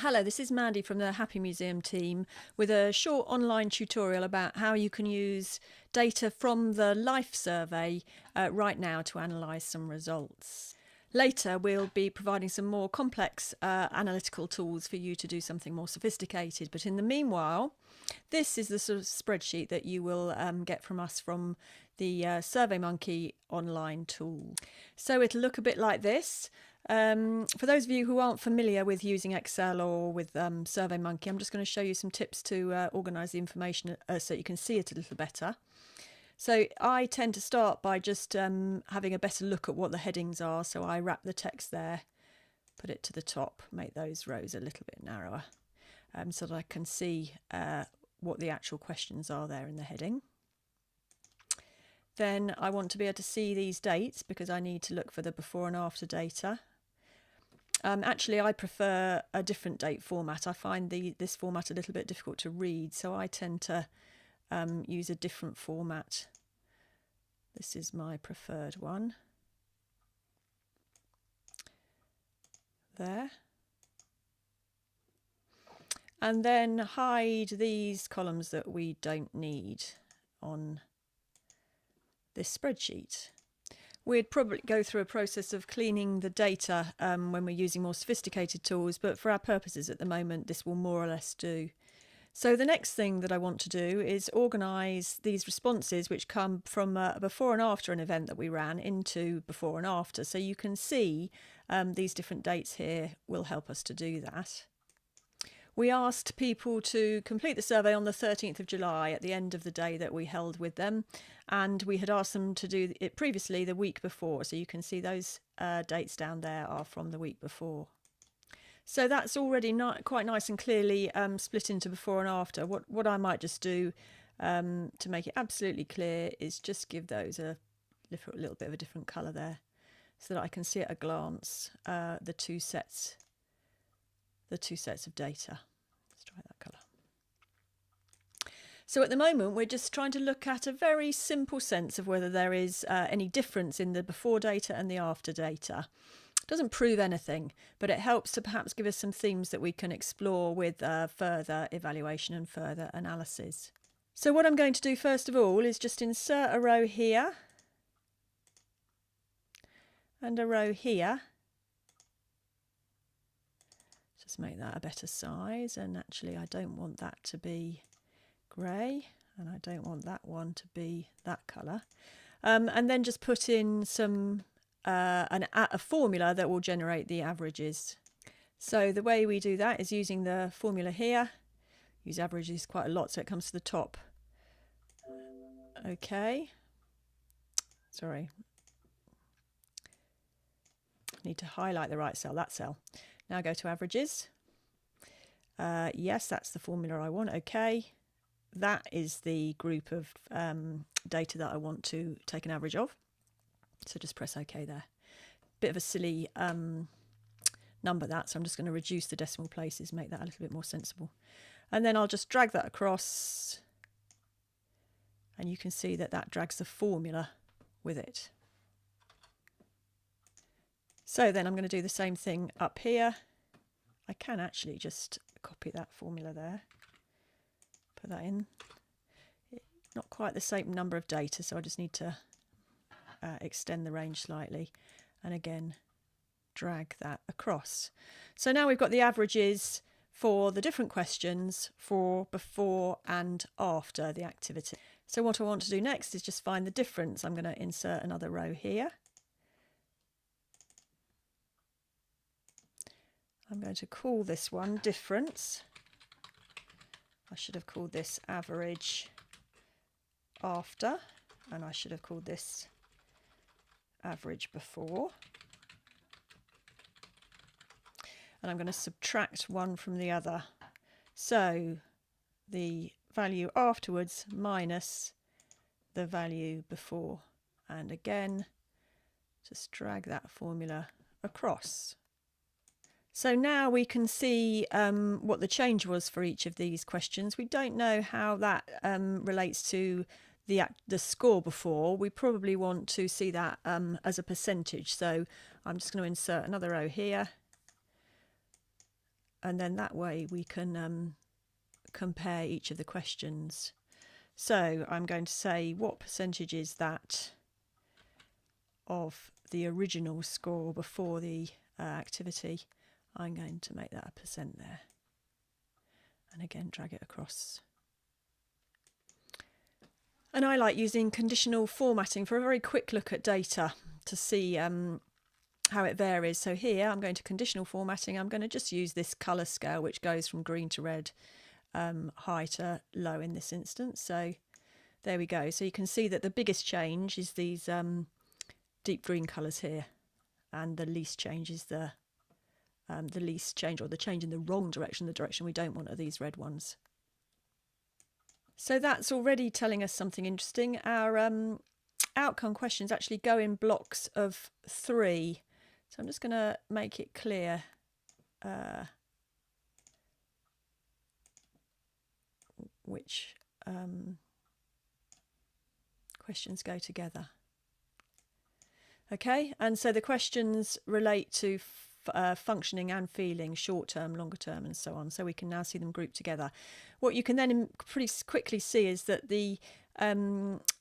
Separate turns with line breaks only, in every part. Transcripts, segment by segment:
Hello, this is Mandy from the Happy Museum team with a short online tutorial about how you can use data from the life survey right now to analyse some results. Later, we'll be providing some more complex analytical tools for you to do something more sophisticated. But in the meanwhile, this is the sort of spreadsheet that you will get from us from the SurveyMonkey online tool. So it'll look a bit like this. For those of you who aren't familiar with using Excel or with SurveyMonkey, I'm just going to show you some tips to organise the information so you can see it a little better. So I tend to start by just having a better look at what the headings are. So I wrap the text there, put it to the top, make those rows a little bit narrower so that I can see what the actual questions are there in the heading. Then I want to be able to see these dates because I need to look for the before and after data. Actually, I prefer a different date format. I find this format a little bit difficult to read, so I tend to use a different format. This is my preferred one. There. And then hide these columns that we don't need on this spreadsheet. We'd probably go through a process of cleaning the data when we're using more sophisticated tools, but for our purposes at the moment, this will more or less do. So the next thing that I want to do is organise these responses which come from before and after an event that we ran into before and after. So you can see these different dates here will help us to do that. We asked people to complete the survey on the 13th of July at the end of the day that we held with them, and we had asked them to do it previously the week before, so you can see those dates down there are from the week before. So that's already quite nice and clearly split into before and after. What I might just do to make it absolutely clear is just give those a little bit of a different colour there so that I can see at a glance the two sets of data. Let's try that colour. So at the moment we're just trying to look at a very simple sense of whether there is any difference in the before data and the after data. It doesn't prove anything, but it helps to perhaps give us some themes that we can explore with further evaluation and further analysis. So what I'm going to do first of all is just insert a row here and a row here. Just make that a better size, and actually I don't want that to be grey and I don't want that one to be that colour, and then just put in some a formula that will generate the averages. So the way we do that is using the formula here. Use averages quite a lot so it comes to the top. Okay, sorry, need to highlight the right cell, that cell. Now go to averages. Yes, that's the formula I want. Okay, that is the group of data that I want to take an average of. So just press OK there. Bit of a silly number that, so I'm just going to reduce the decimal places, make that a little bit more sensible. And then I'll just drag that across, and you can see that that drags the formula with it. So then I'm going to do the same thing up here. I can actually just copy that formula there, put that in. Not quite the same number of data, so I just need to extend the range slightly, and again drag that across. So now we've got the averages for the different questions for before and after the activity. So what I want to do next is just find the difference. I'm going to insert another row here. I'm going to call this one difference. I should have called this average after, and I should have called this average before. And I'm going to subtract one from the other. So the value afterwards minus the value before. And again, just drag that formula across. So now we can see what the change was for each of these questions. We don't know how that relates to the score before. We probably want to see that as a percentage. So I'm just going to insert another row here, and then that way we can compare each of the questions. So I'm going to say, what percentage is that of the original score before the activity? I'm going to make that a percent there, and again drag it across. And I like using conditional formatting for a very quick look at data to see how it varies. So here I'm going to conditional formatting. I'm going to just use this colour scale, which goes from green to red, high to low in this instance. So there we go. So you can see that the biggest change is these deep green colours here, and the least change is the least change, or the change in the wrong direction, the direction we don't want, are these red ones. So that's already telling us something interesting. Our outcome questions actually go in blocks of 3. So I'm just going to make it clear which questions go together. Okay, and so the questions relate to functioning and feeling, short term, longer term, and so on. So we can now see them grouped together. What you can then pretty quickly see is that the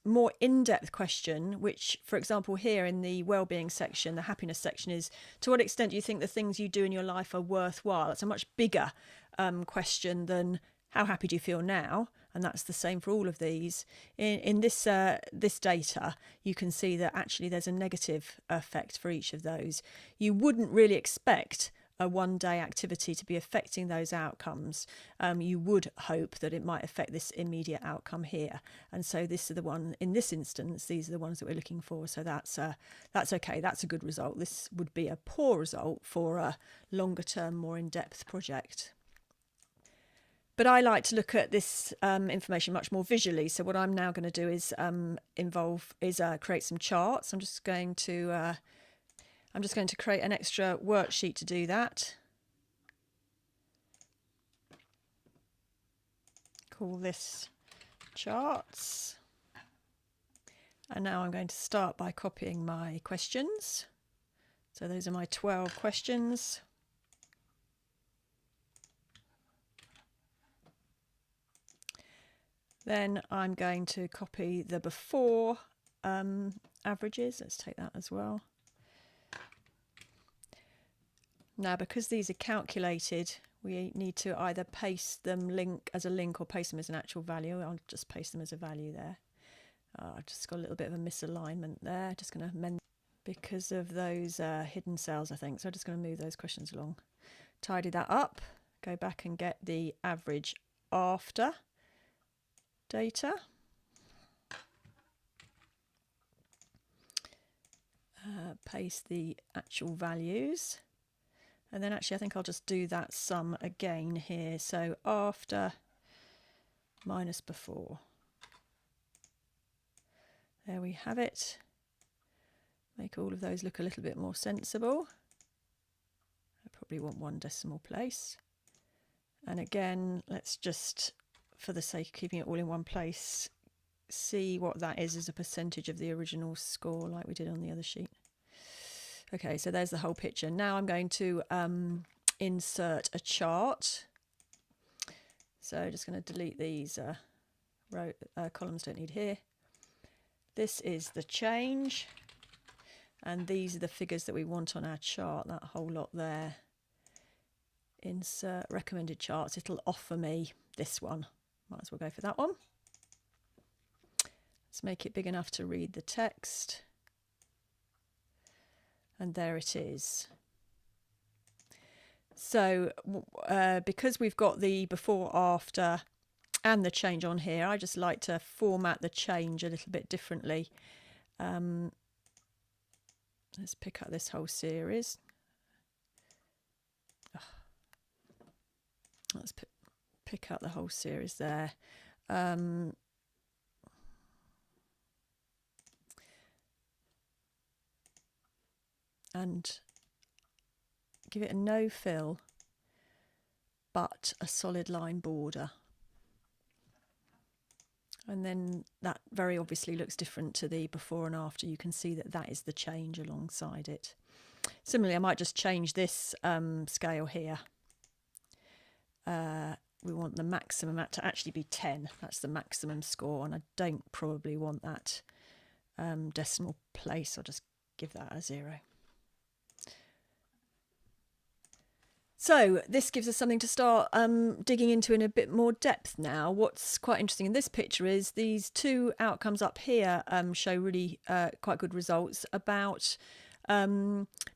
more in-depth question, which, for example, here in the well-being section, the happiness section, is to what extent do you think the things you do in your life are worthwhile? It's a much bigger question than how happy do you feel now, and that's the same for all of these. In this data, you can see that actually there's a negative effect for each of those. You wouldn't really expect a one-day activity to be affecting those outcomes. You would hope that it might affect this immediate outcome here, and so this is the one in this instance. These are the ones that we're looking for. So that's okay. That's a good result. This would be a poor result for a longer-term, more in-depth project. But I like to look at this information much more visually. So what I'm now going to do is create some charts. I'm just going to create an extra worksheet to do that. Call this charts. And now I'm going to start by copying my questions. So those are my 12 questions. Then I'm going to copy the before averages. Let's take that as well. Now, because these are calculated, we need to either paste them as a link or paste them as an actual value. I'll just paste them as a value there. I've just got a little bit of a misalignment there. Just going to amend because of those hidden cells, I think. So I'm just going to move those questions along. Tidy that up. Go back and get the average after data. Paste the actual values. And then actually I think I'll just do that sum again here. So after minus before. There we have it. Make all of those look a little bit more sensible. I probably want 1 decimal place. And again, let's just, for the sake of keeping it all in one place, see what that is as a percentage of the original score like we did on the other sheet. Okay, so there's the whole picture. Now I'm going to insert a chart. So just going to delete these columns, don't need here. This is the change, and these are the figures that we want on our chart, that whole lot there. Insert recommended charts. It'll offer me this one. Might as well go for that one. Let's make it big enough to read the text. And there it is. So because we've got the before, after and the change on here, I just like to format the change a little bit differently. Let's pick up this whole series. Let's pick up the whole series there. And give it a no fill, but a solid line border. And then that very obviously looks different to the before and after. You can see that that is the change alongside it. Similarly, I might just change this scale here. we want the maximum to actually be 10. That's the maximum score, and I don't probably want that decimal place. I'll just give that a 0. So this gives us something to start digging into in a bit more depth now. What's quite interesting in this picture is these two outcomes up here show really quite good results about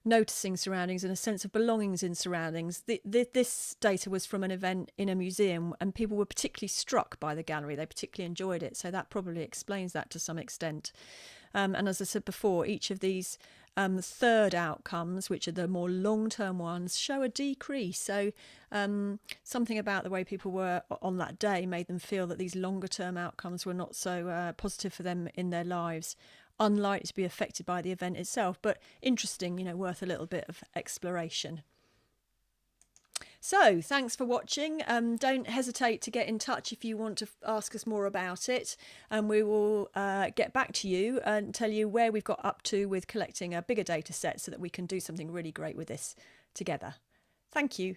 noticing surroundings and a sense of belongings in surroundings. This data was from an event in a museum, and people were particularly struck by the gallery. They particularly enjoyed it, so that probably explains that to some extent. And as I said before, each of these third outcomes, which are the more long-term ones, show a decrease. So something about the way people were on that day made them feel that these longer-term outcomes were not so positive for them in their lives, unlikely to be affected by the event itself, but interesting, worth a little bit of exploration. So thanks for watching. Don't hesitate to get in touch if you want to ask us more about it, and we will get back to you and tell you where we've got up to with collecting a bigger data set so that we can do something really great with this together. Thank you.